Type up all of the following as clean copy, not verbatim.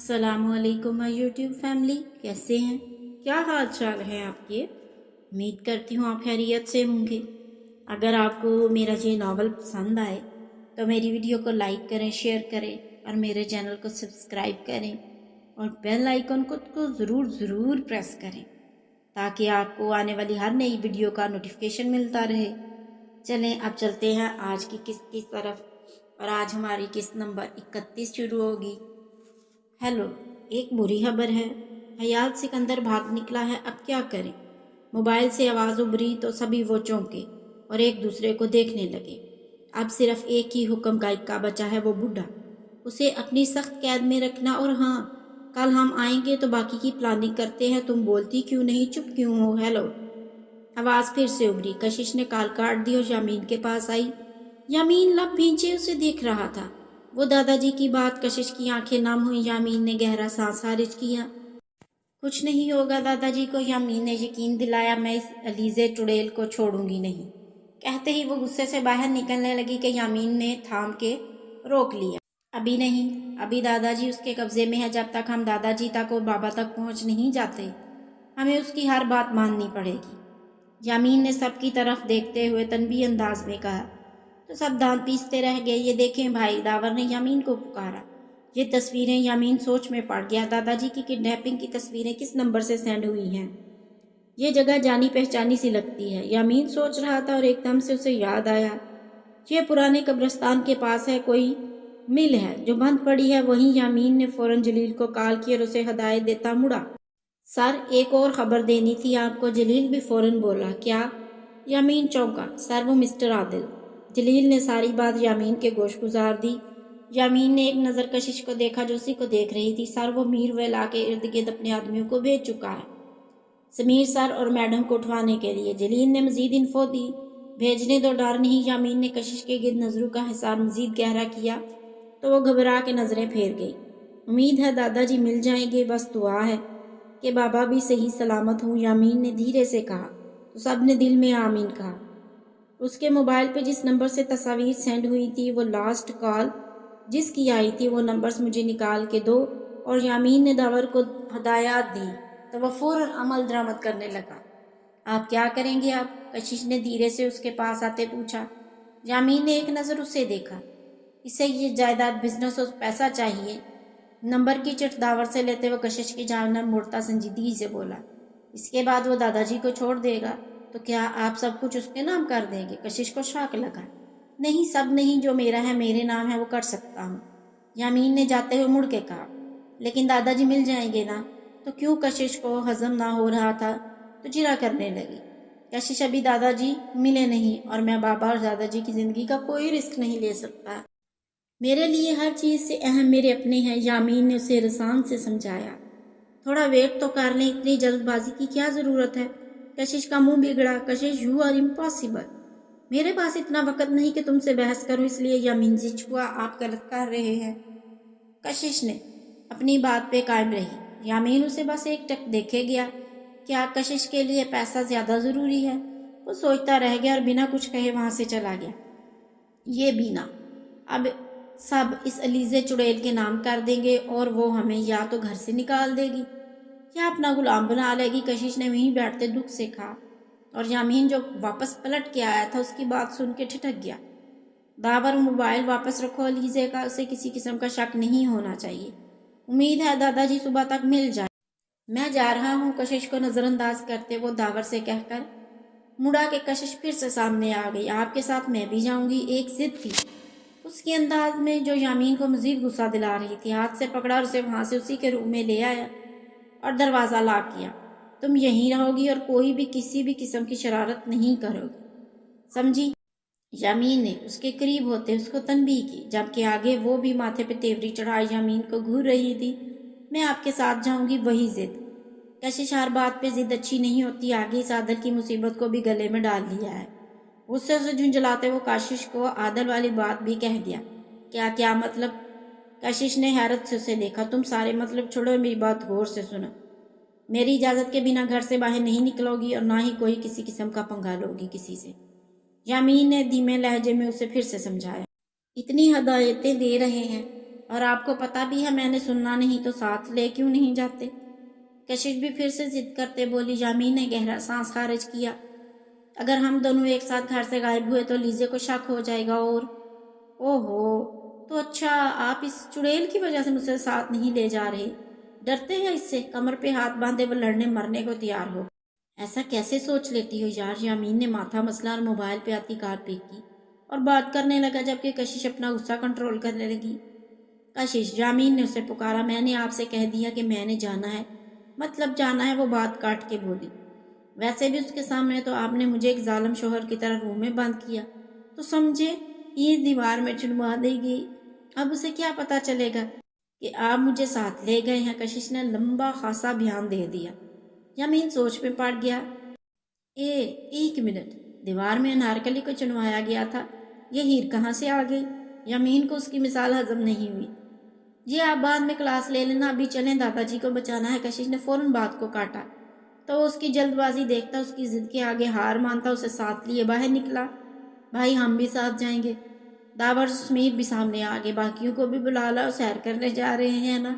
السلام علیکم YouTube family, کیسے ہیں؟ کیا حال چال ہے آپ کے؟ امید کرتی ہوں آپ خیریت سے ہوں گے۔ اگر آپ کو میرا یہ ناول پسند آئے تو میری ویڈیو کو لائک کریں، شیئر کریں اور میرے چینل کو سبسکرائب کریں اور بیل آئیکن کو ضرور پریس کریں تاکہ آپ کو آنے والی ہر نئی ویڈیو کا نوٹیفیکیشن ملتا رہے۔ چلیں اب چلتے ہیں آج کی قسط کی طرف، اور آج ہماری قسط نمبر 31 شروع ہوگی۔ ہیلو، ایک بری خبر ہے، حیات سکندر بھاگ نکلا ہے، اب کیا کریں؟ موبائل سے آواز ابھری تو سبھی وہ چونکے اور ایک دوسرے کو دیکھنے لگے۔ اب صرف ایک ہی حکم گائک کا بچا ہے، وہ بڈھا، اسے اپنی سخت قید میں رکھنا۔ اور ہاں، کل ہم آئیں گے تو باقی کی پلاننگ کرتے ہیں، تم بولتی کیوں نہیں، چپ کیوں ہو؟ ہیلو، آواز پھر سے ابھری۔ کشش نے کال کاٹ دی اور یامین کے پاس آئی۔ یامین لب بھینچے اسے دیکھ رہا تھا۔ وہ دادا جی کی بات، کشش کی آنکھیں نم ہوئیں۔ یامین نے گہرا سانس خارج کیا۔ کچھ نہیں ہوگا دادا جی کو، یامین نے یقین دلایا، میں اس علیزے چڑیل کو چھوڑوں گی نہیں۔ کہتے ہی وہ غصے سے باہر نکلنے لگی کہ یامین نے تھام کے روک لیا۔ ابھی نہیں، ابھی دادا جی اس کے قبضے میں ہے، جب تک ہم دادا جی تک اور بابا تک پہنچ نہیں جاتے ہمیں اس کی ہر بات ماننی پڑے گی۔ یامین نے سب کی طرف دیکھتے ہوئے تنبیہ انداز میں کہا تو سب دانت پیستے رہ گئے۔ یہ دیکھیں بھائی، داور نے یامین کو پکارا۔ یہ تصویریں، یامین سوچ میں پڑ گیا۔ دادا جی کی کڈنیپنگ کی تصویریں کس نمبر سے سینڈ ہوئی ہیں؟ یہ جگہ جانی پہچانی سی لگتی ہے، یامین سوچ رہا تھا، اور ایک دم سے اسے یاد آیا، یہ پرانے قبرستان کے پاس ہے، کوئی مل ہے جو بند پڑی ہے وہیں۔ یامین نے فوراً جلیل کو کال کی اور اسے ہدایت دیتا مڑا۔ سر، ایک اور خبر دینی تھی آپ کو۔ جلیل بھی فوراً بولا۔ کیا؟ یامین چونکا۔ سر، وہ مسٹر عادل۔ جلیل نے ساری بات یامین کے گوش گزار دی۔ یامین نے ایک نظر کشش کو دیکھا جو اسی کو دیکھ رہی تھی۔ سر، وہ میر ویلا کے ارد گرد اپنے آدمیوں کو بھیج چکا ہے، سمیر سر اور میڈم کو اٹھوانے کے لیے۔ جلیل نے مزید انفو دی۔ بھیجنے دو، ڈر نہیں۔ یامین نے کشش کے گرد نظروں کا حصار مزید گہرا کیا تو وہ گھبرا کے نظریں پھیر گئی۔ امید ہے دادا جی مل جائیں گے، بس دعا ہے کہ بابا بھی صحیح سلامت ہوں، یامین نے دھیرے سے کہا تو سب نے دل میں آمین کہا۔ اس کے موبائل پہ جس نمبر سے تصاویر سینڈ ہوئی تھی، وہ لاسٹ کال جس کی آئی تھی، وہ نمبرز مجھے نکال کے دو۔ اور یامین نے داور کو ہدایات دی تو وہ فوراً عمل درآمد کرنے لگا۔ آپ کیا کریں گے اب؟ کشش نے دھیرے سے اس کے پاس آتے پوچھا۔ یامین نے ایک نظر اسے دیکھا۔ اسے یہ جائیداد، بزنس اور پیسہ چاہیے۔ نمبر کی چٹ داور سے لیتے وہ کشش کی جانب مڑتا سنجیدگی سے بولا، اس کے بعد وہ دادا جی کو چھوڑ دے گا تو کیا آپ سب کچھ اس کے نام کر دیں گے؟ کشش کو شاک لگا۔ نہیں، سب نہیں، جو میرا ہے، میرے نام ہے، وہ کر سکتا ہوں، یامین نے جاتے ہوئے مڑ کے کہا۔ لیکن دادا جی مل جائیں گے نا؟ تو کیوں؟ کشش کو ہضم نہ ہو رہا تھا تو جرا کرنے لگی۔ کشش، ابھی دادا جی ملے نہیں، اور میں بابا اور دادا جی کی زندگی کا کوئی رسک نہیں لے سکتا۔ میرے لیے ہر چیز سے اہم میرے اپنے ہیں، یامین نے اسے رسان سے سمجھایا۔ تھوڑا ویٹ تو کر لیں، اتنی جلد بازی کی کیا ضرورت ہے؟ کشش کا منہ بگڑا۔ کشش، یو آر امپاسبل، میرے پاس اتنا وقت نہیں کہ تم سے بحث کروں، اس لیے یامین جی چھوا، آپ غلط کر رہے ہیں۔ کشش نے اپنی بات پہ قائم رہی۔ یامین اسے بس ایک ٹک دیکھے گیا۔ کیا کشش کے لیے پیسہ زیادہ ضروری ہے؟ وہ سوچتا رہ گیا اور بنا کچھ کہے وہاں سے چلا گیا۔ یہ بینا اب سب اس علیزے چڑیل کے نام کر دیں گے اور وہ ہمیں یا تو گھر سے نکال دے گی یا اپنا غلام بنا لے گی۔ کشش نے وہیں بیٹھتے دکھ سے کہا، اور یامین جو واپس پلٹ کے آیا تھا اس کی بات سن کے ٹھٹک گیا۔ داور، موبائل واپس رکھو علیزے کا، اسے کسی قسم کا شک نہیں ہونا چاہیے۔ امید ہے دادا جی صبح تک مل جائے۔ میں جا رہا ہوں، کشش کو نظر انداز کرتے وہ داور سے کہہ کر مڑا کہ کشش پھر سے سامنے آ گئی۔ آپ کے ساتھ میں بھی جاؤں گی، ایک ضد تھی اس کے انداز میں جو یامین کو مزید غصہ دلا رہی تھی۔ ہاتھ سے پکڑا اور اسے وہاں سے اسی کے روم میں لے آیا اور دروازہ لاک کیا۔ تم یہیں رہو گی اور کوئی بھی کسی بھی قسم کی شرارت نہیں کرو گی، سمجھی؟ یامین نے اس کے قریب ہوتے اس کو تنبیہ کی، جبکہ آگے وہ بھی ماتھے پہ تیوری چڑھائے یامین کو گھور رہی تھی۔ میں آپ کے ساتھ جاؤں گی، وہی ضد۔ کشش، ہر بات پہ ضد اچھی نہیں ہوتی، آگے اس عادل کی مصیبت کو بھی گلے میں ڈال لیا ہے۔ غصے سے جھنجھلاتے وہ کشش کو عادل والی بات بھی کہہ دیا۔ کیا مطلب؟ کشش نے حیرت سے اسے دیکھا۔ تم سارے مطلب چھوڑو، میری بات غور سے سنو۔ میری اجازت کے بنا گھر سے باہر نہیں نکلو گی اور نہ ہی کوئی کسی قسم کا پنگا لو گی کسی سے، یامین نے دھیمے لہجے میں اسے پھر سے سمجھایا۔ اتنی ہدایتیں دے رہے ہیں اور آپ کو پتہ بھی ہے میں نے سننا نہیں تو ساتھ لے کیوں نہیں جاتے؟ کشش بھی پھر سے ضد کرتے بولی۔ یامین نے گہرا سانس خارج کیا۔ اگر ہم دونوں ایک ساتھ گھر سے غائب ہوئے تو لیزے کو شک ہو جائے گا اور اوہو، تو اچھا آپ اس چڑیل کی وجہ سے مجھ سے ساتھ نہیں لے جا رہے؟ ڈرتے ہیں اس سے؟ کمر پہ ہاتھ باندھے وہ لڑنے مرنے کو تیار ہو۔ ایسا کیسے سوچ لیتی ہو یار؟ یامین نے ماتھا مسلا اور موبائل پہ آتی کار پک کی اور بات کرنے لگا، جبکہ کشش اپنا غصہ کنٹرول کرنے لگی۔ کشش، یامین نے اسے پکارا، میں نے آپ سے کہہ دیا کہ میں نے جانا ہے، مطلب جانا ہے، وہ بات کاٹ کے بولی۔ ویسے بھی اس کے سامنے تو آپ نے مجھے ایک ظالم شوہر کی طرح روم میں بند کیا، تو سمجھے یہ دیوار میں چنوا دے گی۔ اب اسے کیا پتا چلے گا کہ آپ مجھے ساتھ لے گئے ہیں؟ کشش نے لمبا خاصا بیان دے دیا۔ یامین سوچ میں پڑ گیا۔ ایک منٹ، دیوار میں انارکلی کو چنوایا گیا تھا، یہ ہیر کہاں سے آ گئی؟ یامین کو اس کی مثال ہضم نہیں ہوئی۔ یہ آپ بعد میں کلاس لے لینا، ابھی چلیں، دادا جی کو بچانا ہے۔ کشش نے فوراً بات کو کاٹا تو اس کی جلد بازی دیکھتا اس کی ضد کے آگے ہار مانتا اسے ساتھ لیے باہر نکلا۔ بھائی ہم بھی ساتھ جائیں گے، داور سمیر بھی سامنے آگے، باقیوں کو بھی بلا لا، سیر کرنے جا رہے ہیں نا،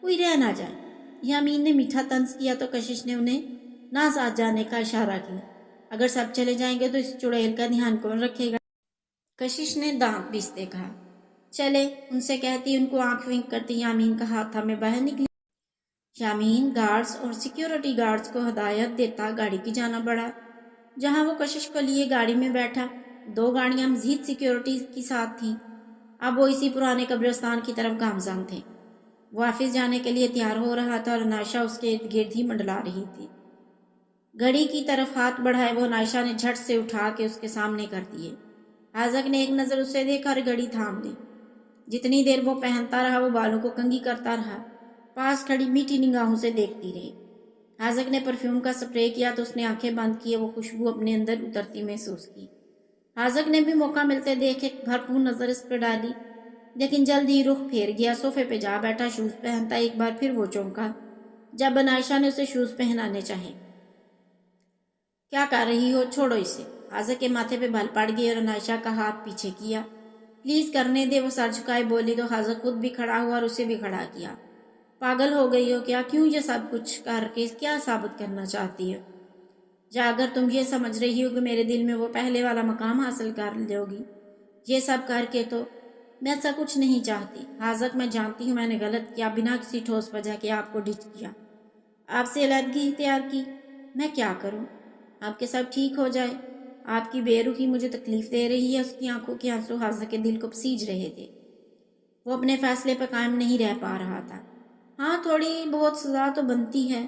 کوئی رہ نہ جائے۔ یامین نے میٹھا طنز کیا تو کشش نے انہیں نہ ساتھ جانے کا اشارہ کیا۔ اگر سب چلے جائیں گے تو اس چڑیل کا دھیان کون رکھے گا؟ کشش نے دانت پیستے کہا۔ چلے، ان سے کہتی ان کو آنکھ ونک کرتی یامین کا ہاتھ تھامے باہر نکلی۔ یامین گارڈز اور سیکیورٹی گارڈز کو ہدایت دیتا گاڑی کی جانب بڑھا، جہاں وہ کشش کو لیے گاڑی میں بیٹھا۔ 2 گاڑیاں مزید سیکیورٹی کی ساتھ تھیں۔ اب وہ اسی پرانے قبرستان کی طرف گامزن تھے۔ وہ آفس جانے کے لیے تیار ہو رہا تھا اور نائشہ اس کے ارد گرد ہی منڈلا رہی تھی۔ گھڑی کی طرف ہاتھ بڑھائے وہ نائشہ نے جھٹ سے اٹھا کے اس کے سامنے کر دیے۔ حاذق نے ایک نظر اسے دیکھا اور گھڑی تھام لی۔ جتنی دیر وہ پہنتا رہا وہ بالوں کو کنگھی کرتا رہا، پاس کھڑی میٹھی نگاہوں سے دیکھتی رہی۔ حاذق نے پرفیوم کا سپرے کیا تو اس نے آنکھیں بند کی، وہ خوشبو اپنے اندر اترتی محسوس کی۔ حاذق نے بھی موقع ملتے دیکھ ایک بھرپور نظر اس پہ ڈالی، لیکن جلد ہی رخ پھیر گیا، صوفے پہ جا بیٹھا، شوز پہنتا۔ ایک بار پھر وہ چونکا جب عائشہ نے اسے شوز پہنانے چاہے۔ کیا کر رہی ہو؟ چھوڑو اسے۔ حاذق کے ماتھے پہ بل پڑ گئی اور عائشہ کا ہاتھ پیچھے کیا۔ پلیز کرنے دے، وہ سر جھکائے بولی تو حاذق خود بھی کھڑا ہوا اور اسے بھی کھڑا کیا۔ پاگل ہو گئی ہو کیا؟ کیوں یہ سب کچھ کر کے کیا ثابت کرنا چاہتی ہے؟ یا اگر تم یہ سمجھ رہی ہو کہ میرے دل میں وہ پہلے والا مقام حاصل کر لو گی یہ سب کر کے، تو میں ایسا کچھ نہیں چاہتی۔ حاذق میں جانتی ہوں میں نے غلط کیا، بنا کسی ٹھوس وجہ کے آپ کو ڈچ کیا، آپ سے علیحدگی اختیار کی۔ میں کیا کروں؟ آپ کے سب ٹھیک ہو جائے۔ آپ کی بے رخی مجھے تکلیف دے رہی ہے۔ اس کی آنکھوں کے آنسو حاذق کے دل کو پسیج رہے تھے۔ وہ اپنے فیصلے پر قائم نہیں رہ پا رہا تھا۔ ہاں تھوڑی بہت سزا تو بنتی ہے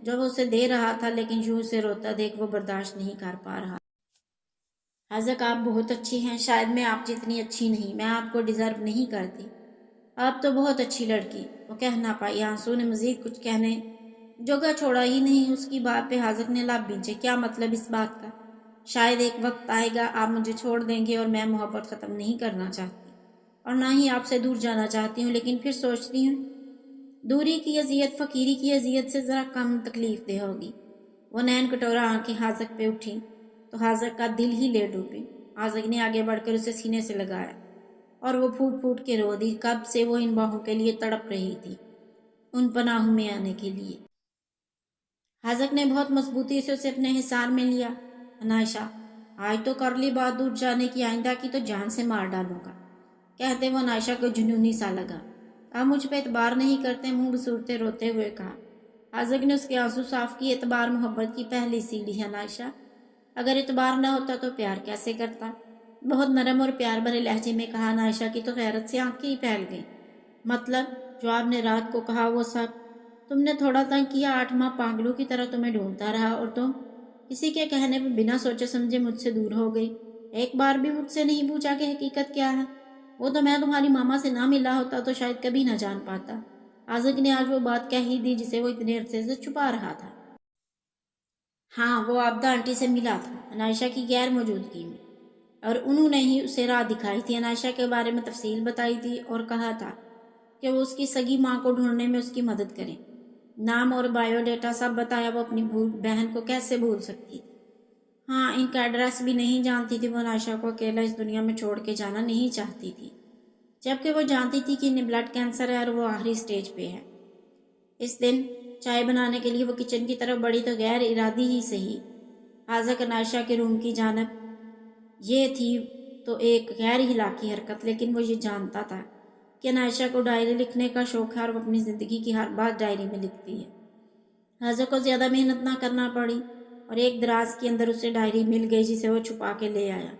جو وہ اسے دے رہا تھا، لیکن یوں اسے روتا دیکھ وہ برداشت نہیں کر پا رہا۔ حاذق آپ بہت اچھی ہیں، شاید میں آپ جتنی اچھی نہیں، میں آپ کو ڈیزرو نہیں کرتی۔ آپ تو بہت اچھی لڑکی، وہ کہہ نہ پائی۔ آنسو نے مزید کچھ کہنے جوگا چھوڑا ہی نہیں۔ اس کی بات پہ حاذق نے لب بھینچے۔ کیا مطلب اس بات کا؟ شاید ایک وقت آئے گا آپ مجھے چھوڑ دیں گے، اور میں محبت ختم نہیں کرنا چاہتی اور نہ ہی آپ سے دور جانا چاہتی ہوں، لیکن پھر سوچتی ہوں دوری کی اذیت فقیری کی اذیت سے ذرا کم تکلیف دہ ہوگی۔ وہ نین کٹورا آنکھیں حاذق پہ اٹھیں تو حاذق کا دل ہی لے ڈوبی۔ حاذق نے آگے بڑھ کر اسے سینے سے لگایا اور وہ پھوٹ پھوٹ کے رو دی۔ کب سے وہ ان باہوں کے لیے تڑپ رہی تھی، ان پناہوں میں آنے کے لیے۔ حاذق نے بہت مضبوطی سے اسے اپنے حصار میں لیا۔ عائشہ، آج تو کر لی بات دور جانے کی، آئندہ کی تو جان سے مار ڈالوں گا، کہتے وہ عائشہ کو جنونی سا لگا۔ آپ مجھ پہ اعتبار نہیں کرتے، منہ بسورتے روتے ہوئے کہا۔ حاذق نے اس کے آنسو صاف کیے۔ اعتبار محبت کی پہلی سیڑھی ہے عائشہ، اگر اعتبار نہ ہوتا تو پیار کیسے کرتا؟ بہت نرم اور پیار بھرے لہجے میں کہا۔ عائشہ کی تو غیرت سے آنکھیں ہی پھیل گئیں۔ مطلب جو آپ نے رات کو کہا وہ سب؟ تم نے تھوڑا تنگ کیا، 8 ماہ پاگلوں کی طرح تمہیں ڈھونڈتا رہا اور تم کسی کے کہنے پہ بنا سوچے سمجھے مجھ سے دور ہو گئی، ایک بار بھی مجھ سے نہیں پوچھا کہ حقیقت کیا ہے؟ وہ تو میں تمہاری ماما سے نہ ملا ہوتا تو شاید کبھی نہ جان پاتا۔ حاذق نے آج وہ بات کہہ ہی دی جسے وہ اتنے عرصے سے چھپا رہا تھا۔ ہاں، وہ عابدہ آنٹی سے ملا تھا عائشہ کی غیر موجودگی میں، اور انہوں نے ہی اسے راہ دکھائی تھی، عائشہ کے بارے میں تفصیل بتائی تھی اور کہا تھا کہ وہ اس کی سگی ماں کو ڈھونڈنے میں اس کی مدد کریں۔ نام اور بایو ڈیٹا سب بتایا۔ وہ اپنی بہن کو کیسے بھول سکتی تھی؟ ہاں، ان کا ایڈریس بھی نہیں جانتی تھی۔ وہ عائشہ کو اکیلا اس دنیا میں چھوڑ کے جانا نہیں چاہتی تھی۔ جبکہ وہ جانتی تھی کہ انہیں بلڈ کینسر ہے اور وہ آخری سٹیج پہ ہے۔ اس دن چائے بنانے کے لیے وہ کچن کی طرف بڑھی تو غیر ارادی ہی صحیح حاذق عائشہ کے روم کی جانب۔ یہ تھی تو ایک غیر اخلاقی حرکت، لیکن وہ یہ جانتا تھا کہ عائشہ کو ڈائری لکھنے کا شوق ہے اور وہ اپنی زندگی کی ہر بات ڈائری میں لکھتی ہے۔ حاذق کو زیادہ محنت نہ کرنا پڑی اور ایک دراز کے اندر اسے ڈائری مل گئی جسے وہ چھپا کے لے آیا۔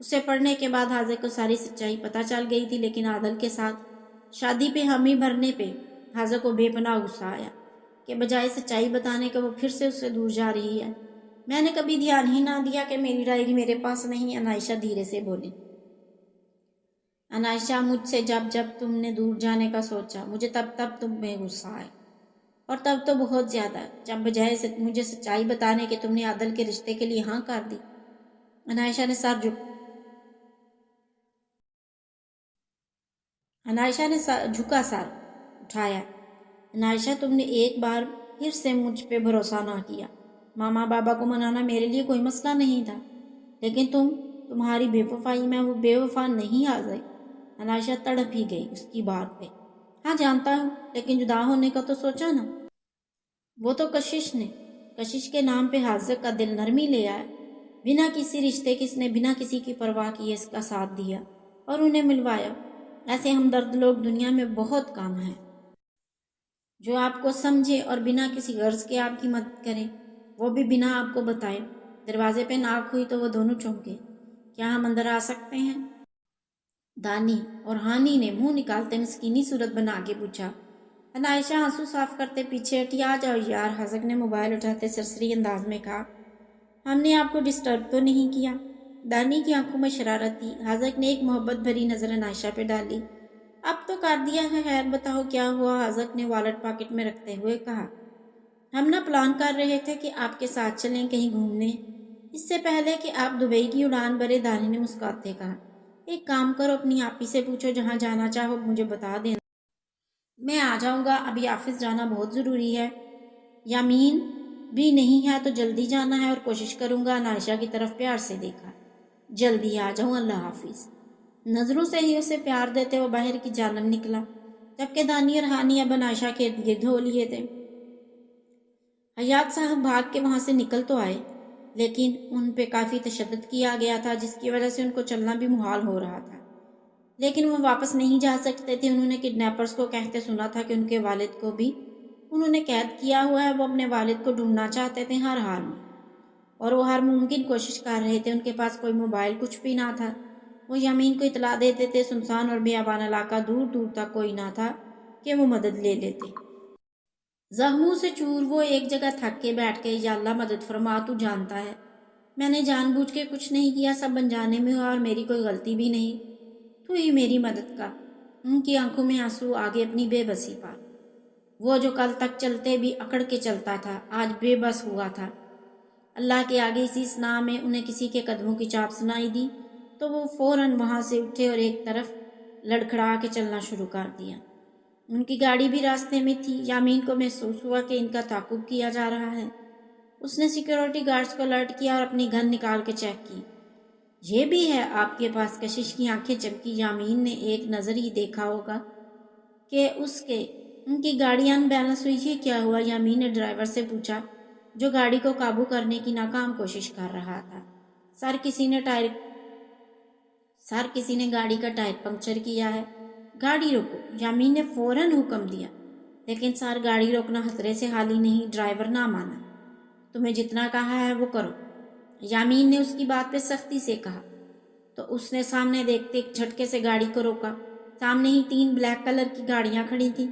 اسے پڑھنے کے بعد حاذق کو ساری سچائی پتہ چل گئی تھی، لیکن عادل کے ساتھ شادی پہ حامی بھرنے پہ حاذق کو بے پناہ غصہ آیا کہ بجائے سچائی بتانے کے وہ پھر سے اس سے دور جا رہی ہے۔ میں نے کبھی دھیان ہی نہ دیا کہ میری ڈائری میرے پاس نہیں، عائشہ دھیرے سے بولی۔ عائشہ، مجھ سے جب تم نے دور جانے کا سوچا مجھے تب تم میں غصہ آئے، اور تب تو بہت زیادہ، جب بجائے مجھے سچائی بتانے کے تم نے عادل کے رشتے کے لیے ہاں کر دی۔ عائشہ نے جھکا سر اٹھایا۔ عائشہ، تم نے ایک بار پھر سے مجھ پہ بھروسہ نہ کیا۔ ماما بابا کو منانا میرے لیے کوئی مسئلہ نہیں تھا، لیکن تمہاری بے وفائی میں وہ بے وفا نہیں آ گئی۔ عائشہ تڑپ ہی گئی اس کی بات پہ۔ ہاں جانتا ہوں، لیکن جدا ہونے کا تو سوچا نا۔ وہ تو کشش کے نام پہ حاذق کا دل نرمی لے آیا، بنا کسی رشتے کے اس نے بنا کسی کی پرواہ کیے اس کا ساتھ دیا اور انہیں ملوایا۔ ایسے ہمدرد لوگ دنیا میں بہت کم ہیں، جو آپ کو سمجھے اور بنا کسی غرض کے آپ کی مدد کریں، وہ بھی بنا آپ کو بتائے۔ دروازے پہ ناک ہوئی تو وہ دونوں چونکے۔ کیا ہم اندر آ سکتے ہیں؟ دانی اور ہانی نے منہ نکالتے مسکینی صورت بنا کے پوچھا۔ عائشہ آنسو صاف کرتے پیچھے ہٹی۔ آ جاؤ یار، حاذق نے موبائل اٹھاتے سرسری انداز میں کہا۔ ہم نے آپ کو ڈسٹرب تو نہیں کیا؟ دانی کی آنکھوں میں شرارت تھی۔ حاذق نے ایک محبت بھری نظر عائشہ پہ ڈالی۔ اب تو کر دیا ہے، خیر بتاؤ کیا ہوا؟ حاذق نے والٹ پاکٹ میں رکھتے ہوئے کہا۔ ہم نہ پلان کر رہے تھے کہ آپ کے ساتھ چلیں کہیں گھومنے، اس سے پہلے کہ آپ دبئی کی اڑان بھرے۔ دانی نے مسکراتے کہا۔ ایک کام کرو، اپنی آپی سے پوچھو، جہاں جانا چاہو مجھے بتا دینا، میں آ جاؤں گا۔ ابھی آفس جانا بہت ضروری ہے، یامین بھی نہیں ہے تو جلدی جانا ہے، اور کوشش کروں گا۔ عائشہ کی طرف پیار سے دیکھا۔ جلدی آ جاؤں، اللہ حافظ۔ نظروں سے ہی اسے پیار دیتے وہ باہر کی جانب نکلا، جبکہ دانی اور ہانی اب عائشہ کے ارد گرد ہو لیے تھے۔ حیات صاحب بھاگ کے وہاں سے نکل تو آئے، لیکن ان پہ کافی تشدد کیا گیا تھا، جس کی وجہ سے ان کو چلنا بھی محال ہو رہا تھا، لیکن وہ واپس نہیں جا سکتے تھے۔ انہوں نے کڈنیپرز کو کہتے سنا تھا کہ ان کے والد کو بھی انہوں نے قید کیا ہوا ہے۔ وہ اپنے والد کو ڈھونڈنا چاہتے تھے ہر حال میں، اور وہ ہر ممکن کوشش کر رہے تھے۔ ان کے پاس کوئی موبائل کچھ بھی نہ تھا۔ وہ یامین کو اطلاع دیتے تھے، سنسان اور بیابان علاقہ، دور دور تک کوئی نہ تھا کہ وہ مدد لے لیتے۔ زخموں سے چور وہ ایک جگہ تھک کے بیٹھ گئے۔ یا اللہ مدد فرما، تو جانتا ہے میں نے جان بوجھ کے کچھ نہیں کیا، سب انجانے میں ہوا اور میری کوئی غلطی بھی نہیں، تو ہی میری مدد کا۔ ان کی آنکھوں میں آنسو آگے اپنی بے بسی پا۔ وہ جو کل تک چلتے بھی اکڑ کے چلتا تھا، آج بے بس ہوا تھا۔ اللہ کے آگے اسی اسنا میں انہیں کسی کے قدموں کی چاپ سنائی دی تو وہ فوراً وہاں سے اٹھے اور ایک طرف لڑکھڑا کے چلنا شروع کر دیا۔ ان کی گاڑی بھی راستے میں تھی۔ یامین کو محسوس ہوا کہ ان کا تعاقب کیا جا رہا ہے۔ اس نے سیکیورٹی گارڈز کو الرٹ کیا اور اپنی گن نکال کے چیک کی۔ یہ بھی ہے آپ کے پاس؟ کشش کی آنکھیں چمکی۔ یامین نے ایک نظر ہی دیکھا ہوگا کہ ان کی گاڑی ان بیلنس ہوئی۔ یہ کیا ہوا؟ یامین نے ڈرائیور سے پوچھا، جو گاڑی کو قابو کرنے کی ناکام کوشش کر رہا تھا۔ سر کسی نے گاڑی کا ٹائر پنکچر کیا ہے۔ گاڑی روکو، یامین نے فوراً حکم دیا، لیکن سر گاڑی روکنا خطرے سے خالی نہیں۔ ڈرائیور نہ مانا۔ تمہیں جتنا کہا ہے وہ کرو، یامین نے اس کی بات پہ سختی سے کہا۔ تو اس نے سامنے دیکھتے ایک جھٹکے سے گاڑی کو روکا۔ سامنے ہی 3 بلیک کلر کی گاڑیاں کھڑی تھیں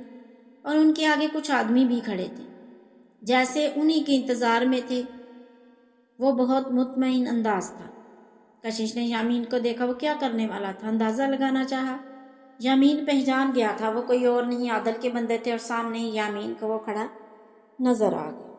اور ان کے آگے کچھ آدمی بھی کھڑے تھے، جیسے انہی کے انتظار میں تھے۔ وہ بہت مطمئن انداز تھا۔ کشش نے یامین کو دیکھا۔ وہ کیا کرنے والا تھا؟ اندازہ لگانا چاہا۔ یامین پہچان گیا تھا وہ کوئی اور نہیں عادل کے بندے تھے، اور سامنے ہی یامین کو وہ کھڑا نظر آ گیا۔